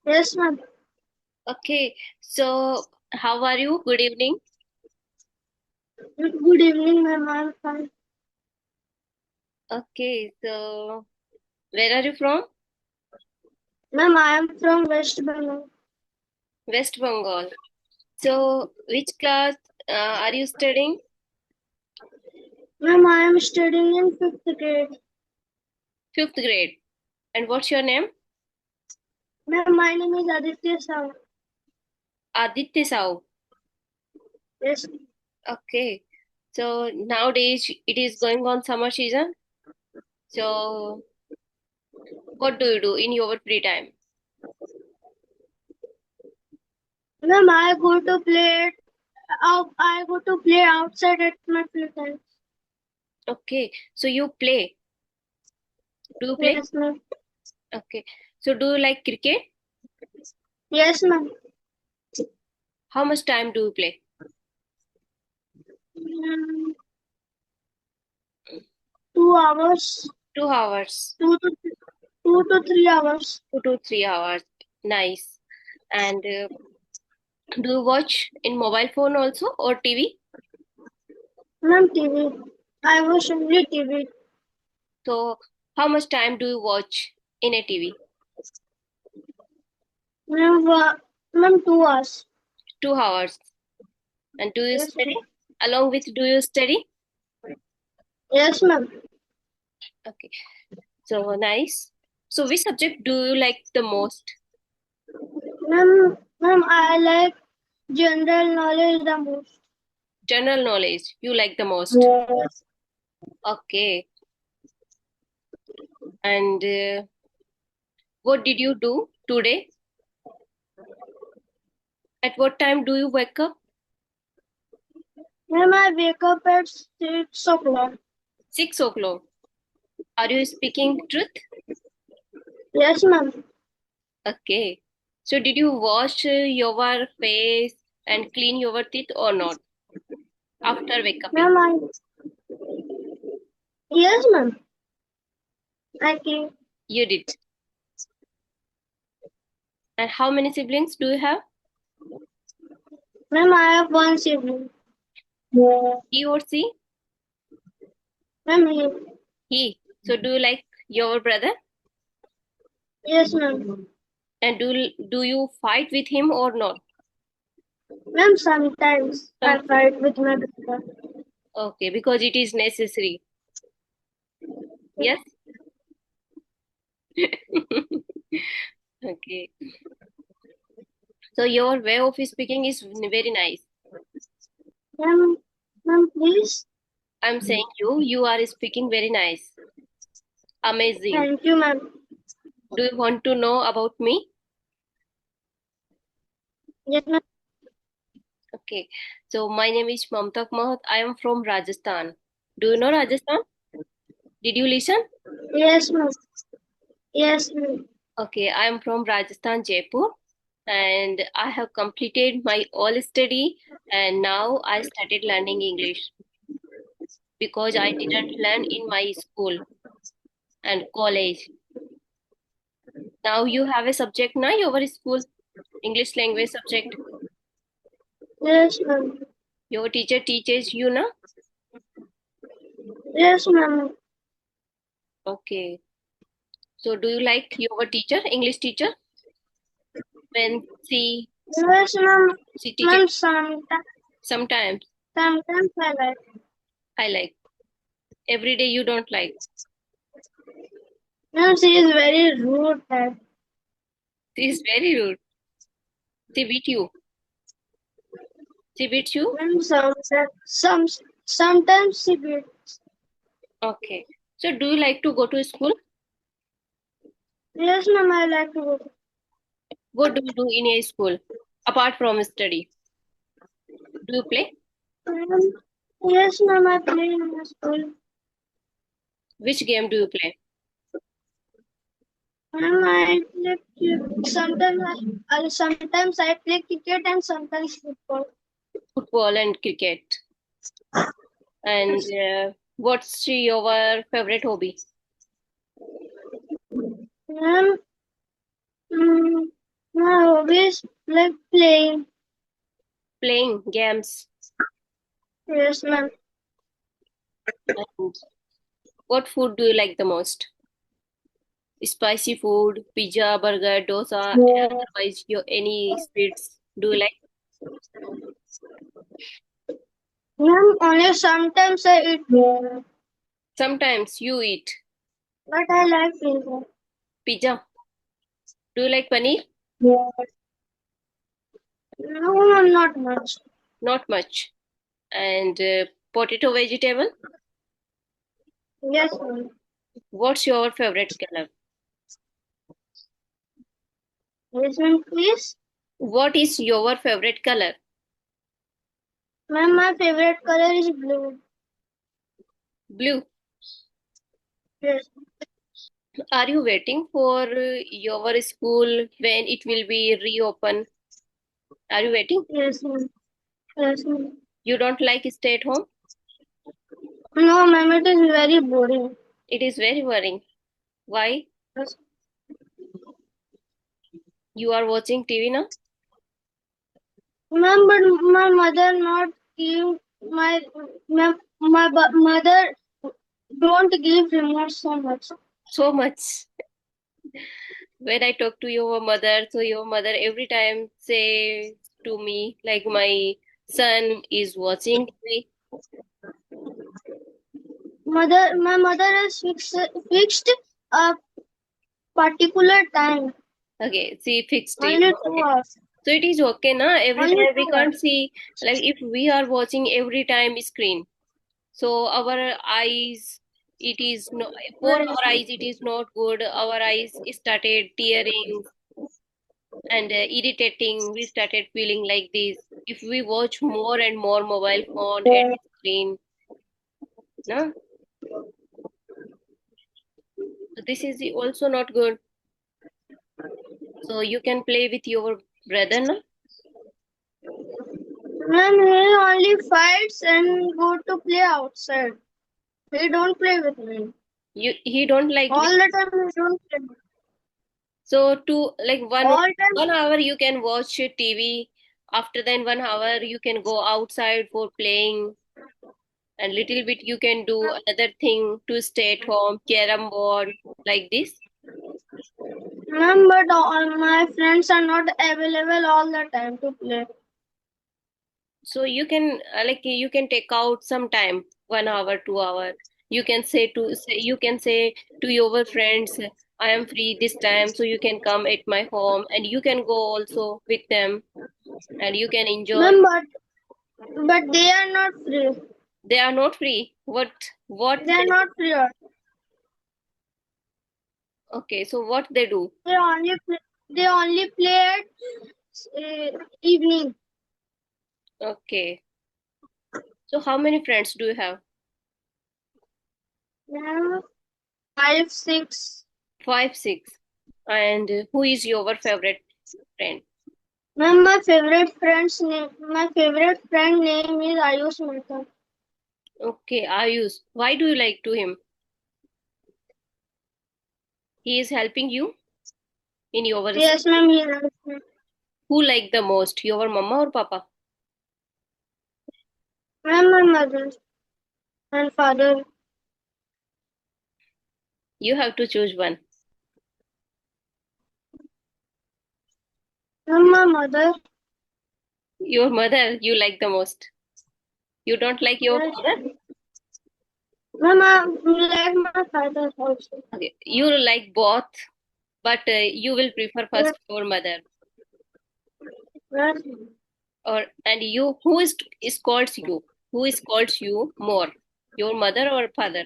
Yes, ma'am. Okay, so how are you? Good evening. Good evening, ma'am. I'm fine. Okay, so where are you from? Ma'am, I am from West Bengal. West Bengal. So which class are you studying? Ma'am, I am studying in fifth grade. Fifth grade. And what's your name? Ma'am, my name is Aditya Sahu. Aditya Sao. Yes, Okay. So nowadays it is going on summer season. So what do you do in your free time? ma'am, I go to play outside at my free time. Okay. So you play. Do you play? Yes, ma'am. Okay. So do you like cricket? Yes, ma'am. How much time do you play? Mm, 2 hours, 2 hours. 2 to 3 hours. 2 to 3 hours. Nice. And do you watch in mobile phone also or TV? Ma'am, TV. I watch only TV. So how much time do you watch in a TV? Ma'am, 2 hours. 2 hours. And do you Yes, study? ma'am. Along with do you study? Yes, ma'am. Okay. So nice. So which subject do you like the most? Ma'am, I like general knowledge the most. General knowledge you like the most. Yes. Okay. And what did you do today? At what time do you wake up? Ma'am, I wake up at 6 o'clock. 6 o'clock. Are you speaking truth? Yes, ma'am. Okay. So did you wash your face and clean your teeth or not after wake up? Ma'am, yes, ma'am. I can. You did. And how many siblings do you have? Ma'am, I have one sibling. Ma'am, He or she? he. He. So do you like your brother? Yes, ma'am. And do you fight with him or not? Ma'am, sometimes I Sometimes. fight with my brother. Okay, because it is necessary. Yes? Okay. So your way of speaking is very nice. Ma'am, please. I'm saying you are speaking very nice. Amazing. Thank you, ma'am. Do you want to know about me? Yes, ma'am. Okay. So my name is Mamta Mahat. I am from Rajasthan. Do you know Rajasthan? Did you listen? Yes, ma'am. Yes, ma'am. Okay, I am from Rajasthan, Jaipur, and I have completed my all study and now I started learning English because I didn't learn in my school and college. Now you have a subject now your school, English language subject. Yes, ma'am. Your teacher teaches you now. Yes, ma'am. Okay. So do you like your teacher, English teacher, when Yes, ma'am. she teaches? Ma'am, Sometimes sometimes I like. I like. Every day you don't like. Ma'am, she is very rude. At. She is very rude. She beat you. She beats you. Ma'am, sometimes she beats. Okay. So do you like to go to school? Yes, ma'am, I like to go. What do you do in a school apart from study? Do you play? Ma'am, yes, ma'am, I play in my school. Which game do you play? Ma'am, I play sometimes I play cricket and sometimes football. Football and cricket. And what's your favorite hobby? Ma'am, mm, Like playing. Playing games. Yes, ma'am. And what food do you like the most? Spicy food, pizza, burger, dosa, otherwise your any sweets do you like? Ma'am, only sometimes I eat pizza, Sometimes you eat but I like pizza. pizza. Do you like paneer? Yes. No, ma'am, not much. Not much. And potato vegetable? Yes, ma'am. What's your favorite color? Yes, ma'am, please. What is your favorite color? Ma'am, my favorite color is blue. Blue. Yes, Are you waiting for your school when it will be reopen? Are you waiting? yes, ma'am. Yes, ma'am. You don't like stay at home? No, ma'am, it is very boring. It is very worrying. Why? Yes. You are watching TV now? Ma'am, but my mother not give my mother don't give remote so much. So much. When I talk to your mother, so your mother every time say to me like my son is watching TV. My mother has fixed a particular time, Okay, see fixed it. only two Okay. hours. So it is okay, na? Every Only time we 2 hours. can't see, like if we are watching every time screen, so our eyes, it is no for Yes, our eyes, it is not good. Our eyes started tearing and irritating. We started feeling like this. If we watch more and more mobile phone and screen, no, so this is also not good. So you can play with your brother, no? ma'am, he only fights and go to play outside. He don't play with me. You he don't like All with. the time he don't play. So to like one All time, 1 hour you can watch TV. After then 1 hour you can go outside for playing, and little bit you can do another thing to stay at home, carom board like this. ma'am, but all my friends are not available all the time to play. So you can you can take out some time, 1 hour, 2 hour. You can say to your friends, I am free this time, so you can come at my home, and you can go also with them, and you can enjoy. Ma'am, but they are not free. They are not free. What They are they not free. okay, so what they do? They only play at evening. Okay. So how many friends do you have? Ma'am, 5, 6. 5, 6. And who is your favorite friend? Ma'am, my favorite friend name is Ayush Mehta. Okay, Ayush. Why do you like to him? He is helping you in your Yes, study. ma'am, he likes me. Who like the most? Your mama or papa? Ma'am, my mother and father. You have to choose one. Ma'am, my mother. Your mother you like the most. You don't like your Yes. father? Ma'am, I like my father also. Okay, you like both, but you will prefer Yes, first your mother. yes, Or and you is calls you? Who is calls you more? Your mother or father?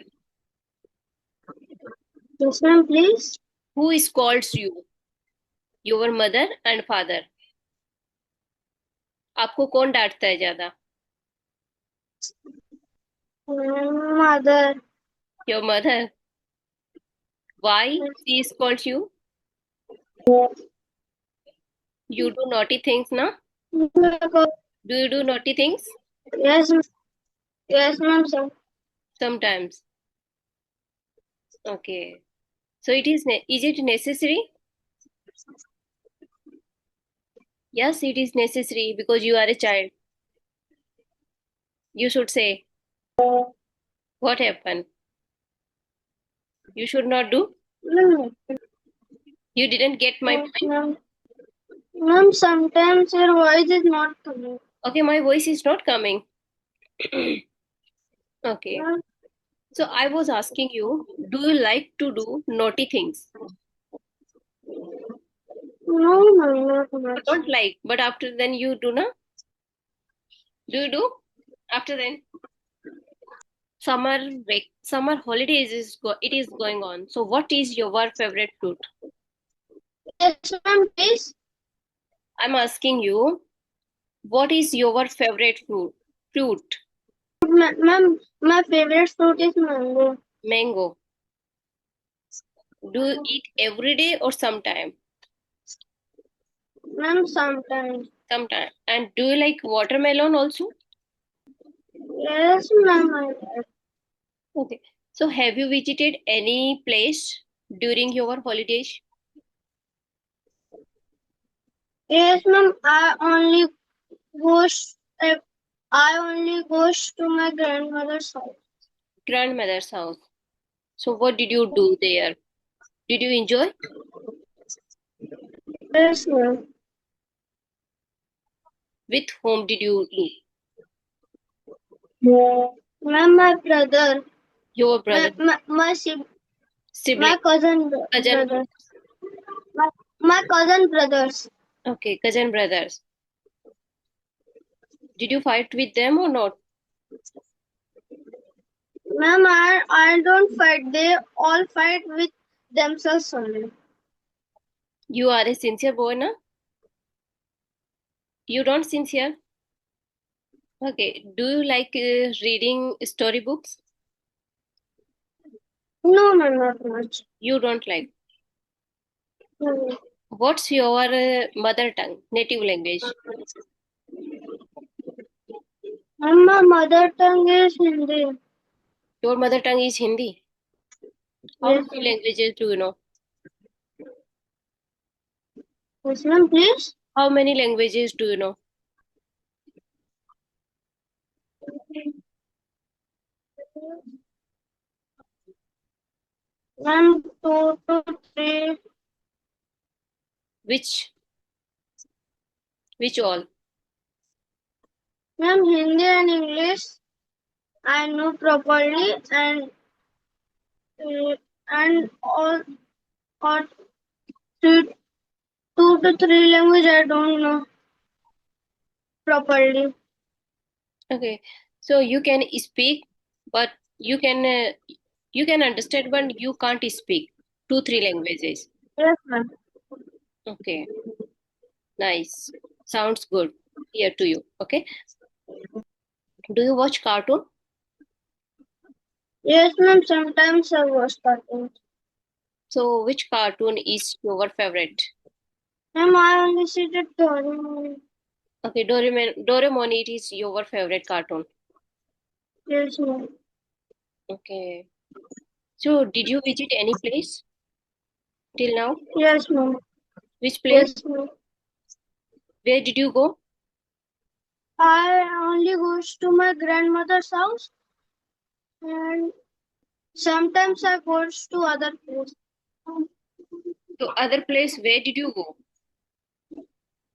yes, ma'am, please. Who is calls you? Your mother and father. आपको कौन डांटता है ज्यादा? Mother. Your mother. Why she is called you? You do naughty things, na? Do you do naughty things? Yes, yes, ma'am, sir. Sometimes. Okay. So is it necessary? Yes, it is necessary because you are a child. You should say, what happened? You should not do. No, You didn't get my no, point. ma'am. Ma'am, sometimes your voice is not coming. Okay, my voice is not coming. Okay. Ma'am, So I was asking you, do you like to do naughty things? no, ma'am, not You much. don't like, but after then you do na? Do you do? After then, summer holidays it is going on. So what is your favorite fruit? Yes, ma'am, please. I'm asking you, what is your favorite fruit? Fruit, Ma'am, my favorite fruit is mango. mango. Do you eat every day or sometime? Ma'am, sometimes. Sometime. And do you like watermelon also? Yes, ma'am, I like. Okay. So have you visited any place during your holidays? Yes, ma'am, goes. I only goes to my grandmother's house. Grandmother's house. So what did you do there? Did you enjoy? Yes, ma'am. With whom did you do? Ma'am, my brother, Your brother, my sibling, cousin cousin. brother, my, my cousin brothers. Okay, cousin brothers. Did you fight with them or not? Ma'am, I don't fight. They all fight with themselves only. You are a sincere boy, na? You don't sincere? Okay. Do you like reading storybooks? No, ma'am, not much. You don't like. No. What's your mother tongue, native language? Ma'am, my mother tongue is Hindi. Your mother tongue is Hindi. How Yes, many ma'am. languages do you know? Yes, ma'am, please. How many languages do you know? Ma'am, two to three. Which? Which all? Ma'am, Hindi and English I know properly, and all three, two to three language I don't know properly. Okay. So you can speak, but you can understand, but you can't speak two, three languages. Yes, ma'am. Okay. Nice. Sounds good. Here to you. Okay. Do you watch cartoon? Yes, ma'am. Sometimes I watch cartoons. So which cartoon is your favorite? Ma'am, I only see the Doraemon. Okay, Doraemon it is your favorite cartoon. Yes, ma'am. Okay. So did you visit any place till now? Yes, ma'am. Which place? Yes, ma'am. Where did you go? I only goes to my grandmother's house, and sometimes I goes to other place. To other place, where did you go?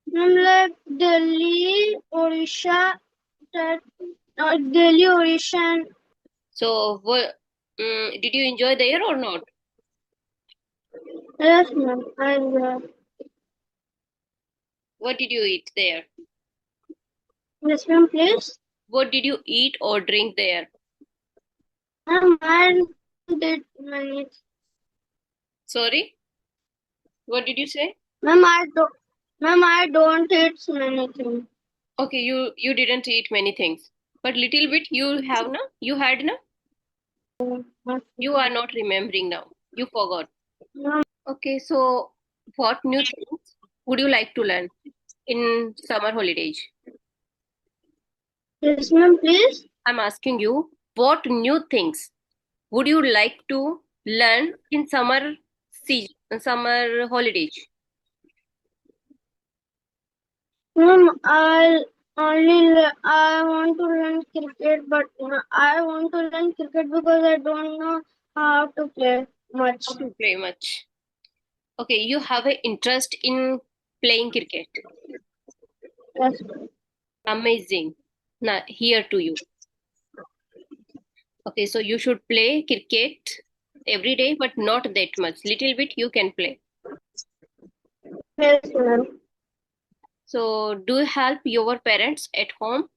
Ma'am, like Delhi, Odisha, that Delhi, Odisha, and So did you enjoy there or not? yes, ma'am. And What did you eat there? yes, ma'am, please. What did you eat or drink there? Ma'am, I did many. Sorry, what did you say? Ma'am, I don't eat many things. Okay, you didn't eat many things, but little bit you have na? You had na? You are not remembering now. You forgot. Ma'am, Okay, so what new things would you like to learn in summer holidays? yes, ma'am, please. I'm asking you, what new things would you like to learn in summer holidays? Ma'am, I want to learn cricket, but I want to learn cricket because I don't know how to play much. How to play much? Okay, you have an interest in playing cricket. Yes. Amazing. Now, here to you. Okay, so you should play cricket every day, but not that much. Little bit you can play. Yes, ma'am. So, do you help your parents at home?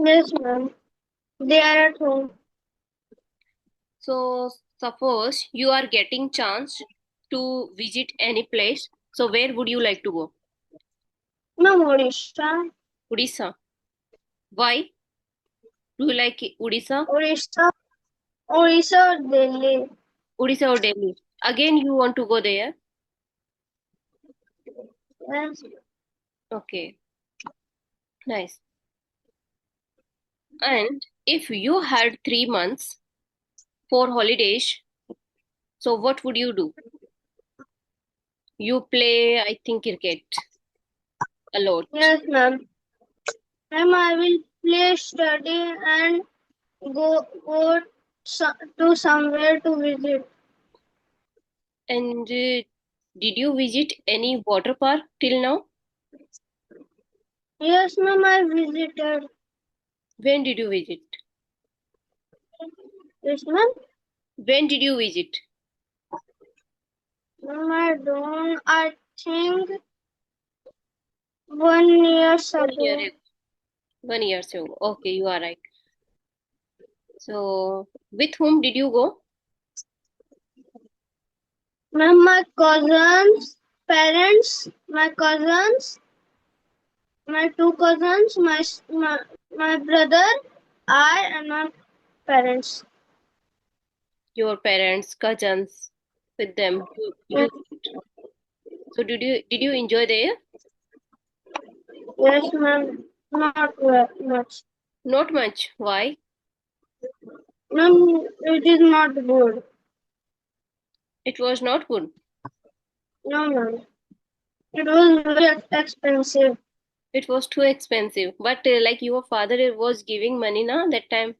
Yes, ma'am. They are at home. So, suppose you are getting chance to visit any place. So, where would you like to go? Ma'am, Odisha. Odisha. Why do you like Odisha? Odisha. Odisha or Delhi. Odisha or Delhi? Again, you want to go there? Yes. Okay, nice. And if you had 3 months for holidays, so what would you do? You play, I think, cricket a lot. Yes, ma'am. Ma'am, I will play, study, and go to somewhere to visit. And did you visit any water park till now? Yes, ma'am, I visited. When did you visit? Yes, ma'am. When did you visit? Ma'am, I don't. I think 1 year 1 year ago. ago. 1 year ago. Okay, you are right. So, with whom did you go? Ma'am, my cousins, parents, my cousins, my two cousins, my brother, I, and my parents. Your parents, cousins, with them. Yes, So did you enjoy there? yes, ma'am. Not very much. Not much. Why? Ma'am, it is not good. It was not good. No, ma'am. It was very expensive. It was too expensive. But like your father was giving money na that time.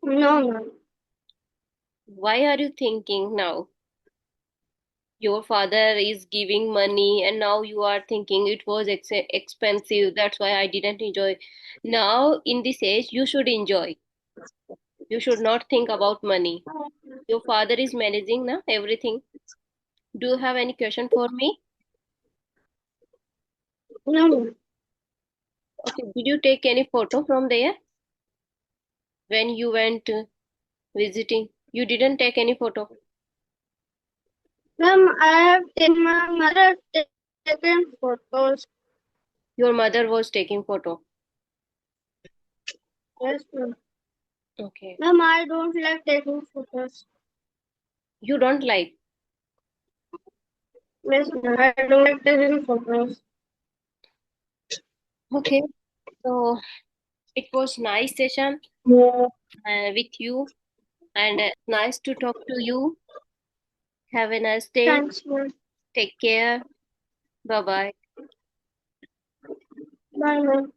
No, ma'am. Why are you thinking now? Your father is giving money and now you are thinking it was expensive. That's why I didn't enjoy. Now in this age you should enjoy. You should not think about money. Your father is managing na everything. Do you have any question for me? No, ma'am. Okay, did you take any photo from there when you went visiting? You didn't take any photo. Ma'am, I have taken my mother taken photos. Your mother was taking photo. Yes, ma'am. Okay. Ma'am, I don't like taking photos. You don't like. Yes, ma'am. I don't like taking photos. Okay. So it was nice session Yeah. with you and nice to talk to you. Have a nice day. Thanks, ma'am. Take care. Bye bye. Bye, ma'am.